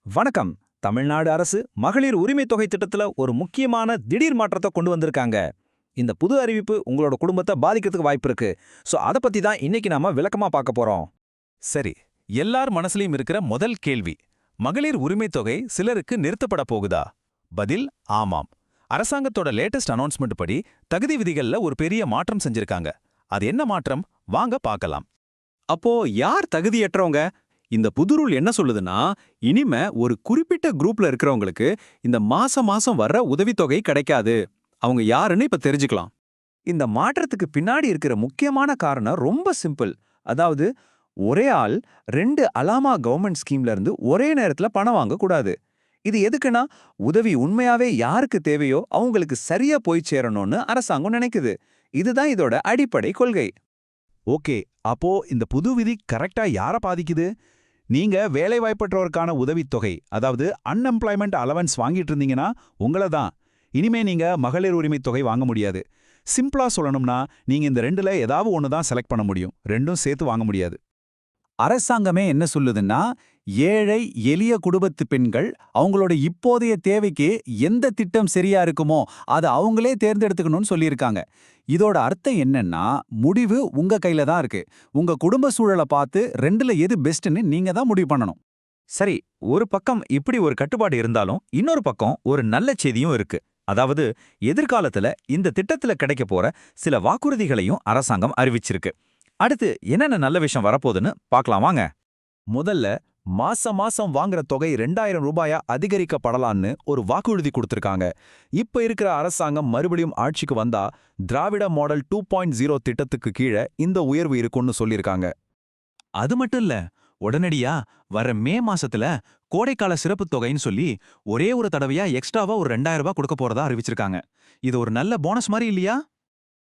வணக்கம். தமிழ்நாடு அரசு மகளிர் உரிமைத் தொகை திட்டத்துல ஒரு முக்கியமான திடீர் மாற்றத்தை கொண்டு வந்திருக்காங்க. இந்த புது அறிவிப்பு உங்களோட குடும்பத்தை பாதிக்கிறதுக்கு வாய்ப்பு இருக்கு. சோ அத பத்தி தான் இன்னைக்கு நாம விளக்கமா பார்க்க போறோம். சரி, எல்லார் மனசுலயும் இருக்கிற முதல் கேள்வி, மகளிர் உரிமைத் தொகை சிலருக்கு நிறுத்தப்பட போகுதா? பதில் ஆமாம். அரசாங்கத்தோட லேட்டஸ்ட் அனௌன்ஸ்மெண்ட் படி தகுதி விதிகள்ல ஒரு பெரிய மாற்றம் செஞ்சிருக்காங்க. அது என்ன மாற்றம்? வாங்க பார்க்கலாம். அப்போ யார் தகுதியற்றவங்க? இந்த புது ரூல் என்ன சொல்லுதுன்னா, இனிமே ஒரு குறிப்பிட்ட குரூப்ல இருக்கிறவங்களுக்கு இந்த மாசம் மாசம் வர்ற உதவித்தொகை கிடைக்காது. அவங்க யாருன்னு இப்ப தெரிஞ்சுக்கலாம். இந்த மாற்றத்துக்கு பின்னாடி இருக்கிற முக்கியமான காரணம் ரொம்ப சிம்பிள். அதாவது ஒரே ஆள் 2 அலாமா கவர்மெண்ட் ஸ்கீம்ல இருந்து ஒரே நேரத்துல பணம் வாங்க கூடாது. இது எதுக்குன்னா, உதவி உண்மையாவே யாருக்கு தேவையோ அவங்களுக்கு சரியா போய் சேரணும்னு அரசாங்கம் நினைக்குது. இதுதான் இதோட அடிப்படை கொள்கை. ஓகே, அப்போ இந்த புது விதி கரெக்டா யார பாதிக்குது? நீங்க வேலைவாய்ப்பற்றோருக்கான உதவித்தொகை, அதாவது அன்எம்ப்ளாய்மெண்ட் அலவன்ஸ் வாங்கிட்டு இருந்தீங்கன்னா உங்களை தான். இனிமே நீங்க மகளிர் உரிமைத் தொகை வாங்க முடியாது. சிம்பிளா சொல்லணும்னா, நீங்க இந்த ரெண்டுல ஏதாவது ஒன்று தான் செலக்ட் பண்ண முடியும். ரெண்டும் சேர்த்து வாங்க முடியாது. அரசாங்கமே என்ன சொல்லுதுன்னா, ஏழை எளிய குடும்பத்து பெண்கள் அவங்களோட இப்போதைய தேவைக்கு எந்த திட்டம் சரியா இருக்குமோ அதை அவங்களே தேர்ந்தெடுத்துக்கணும்னு சொல்லியிருக்காங்க. இதோட அர்த்தம் என்னன்னா, முடிவு உங்க கையில தான் இருக்கு. உங்க குடும்ப சூழலை பார்த்து ரெண்டுல எது பெஸ்ட்னு நீங்க தான் முடிவு பண்ணணும். சரி, ஒரு பக்கம் இப்படி ஒரு கட்டுப்பாடு இருந்தாலும் இன்னொரு பக்கம் ஒரு நல்ல செய்தியும் இருக்கு. அதாவது எதிர்காலத்துல இந்த திட்டத்துல கிடைக்க போற சில வாக்குறுதிகளையும் அரசாங்கம் அறிவிச்சிருக்கு. அடுத்து என்னென்ன நல்ல விஷயம் வரப்போகுதுன்னு பார்க்கலாம் வாங்க. முதல்ல, மாசம் மாசம் வாங்குற தொகை 2000 ரூபாயா அதிகரிக்கப்படலான்னு ஒரு வாக்குறுதி கொடுத்திருக்காங்க. இப்ப இருக்கிற அரசாங்கம் மறுபடியும் ஆட்சிக்கு வந்தா திராவிட மாடல் 2.0 திட்டத்துக்கு கீழே இந்த உயர்வு இருக்கும்னு சொல்லியிருக்காங்க. அது மட்டும் இல்ல, உடனடியா வர மே மாசத்துல கோடைக்கால சிறப்பு தொகைன்னு சொல்லி ஒரே ஒரு தடவையா எக்ஸ்ட்ராவா ஒரு 2000 ரூபாய் கொடுக்க போறதா அறிவிச்சிருக்காங்க. இது ஒரு நல்ல போனஸ் மாதிரி இல்லையா?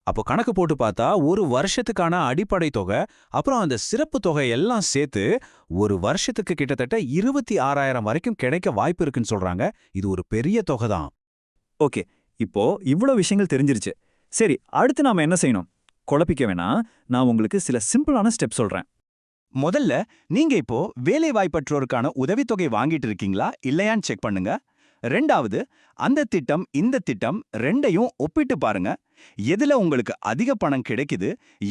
அப்போ கணக்கு போட்டு பார்த்தா ஒரு வருஷத்துக்கான அடிப்படை தொகை அப்புறம் அந்த சிறப்பு தொகை எல்லாம் சேர்த்து ஒரு வருஷத்துக்கு கிட்டத்தட்ட 26,000 வரைக்கும் கிடைக்க வாய்ப்பு இருக்குன்னு சொல்றாங்க. இது ஒரு பெரிய தொகை தான். ஓகே, இப்போ இவ்ளோ விஷயங்கள் தெரிஞ்சிருச்சு. சரி, அடுத்து நாம என்ன செய்யணும்? குழப்பிக்க வேணாம், நான் உங்களுக்கு சில சிம்பிளான ஸ்டெப் சொல்றேன். முதல்ல, நீங்க இப்போ வேலைவாய்ப்பற்றோருக்கான உதவித்தொகை வாங்கிட்டு இருக்கீங்களா இல்லையான்னு செக் பண்ணுங்க. ரெண்டாவது, அந்த திட்டம் இந்த திட்டம் ரெண்டையும் ஒப்பிட்டு பாருங்க. எதுல உங்களுக்கு அதிக பணம் கிடைக்குது,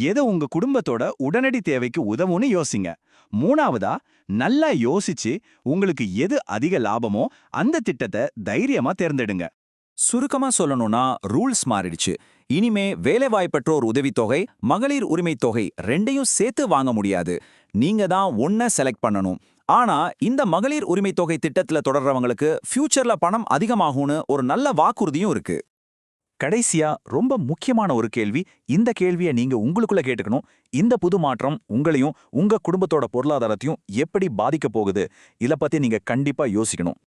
எது உங்க குடும்பத்தோட உடனடி தேவைக்கு உதவும்னு யோசிங்க. மூணாவதா, நல்லா யோசிச்சு உங்களுக்கு எது அதிக லாபமோ அந்த திட்டத்தை தைரியமா தேர்ந்தெடுங்க. சுருக்கமா சொல்லணும்னா, ரூல்ஸ் மாறிடுச்சு. இனிமே வேலைவாய்ப்பற்றோர் உதவித்தொகை, மகளிர் உரிமைத் தொகை ரெண்டையும் சேர்த்து வாங்க முடியாது. நீங்க தான் ஒன்ன செலக்ட் பண்ணணும். ஆனா இந்த மகளிர் உரிமைத் தொகை திட்டத்துல தொடர்றவங்களுக்கு ஃபியூச்சர்ல பணம் அதிகமாகும்னு ஒரு நல்ல வாக்குறுதியும் இருக்கு. கடைசியா ரொம்ப முக்கியமான ஒரு கேள்வி. இந்த கேள்வியை நீங்க உங்களுக்குள்ள கேட்டுக்கணும். இந்த புது மாற்றம் உங்களையும் உங்க குடும்பத்தோட பொருளாதாரத்தையும் எப்படி பாதிக்க போகுது, இத பத்தி நீங்க கண்டிப்பா யோசிக்கணும்.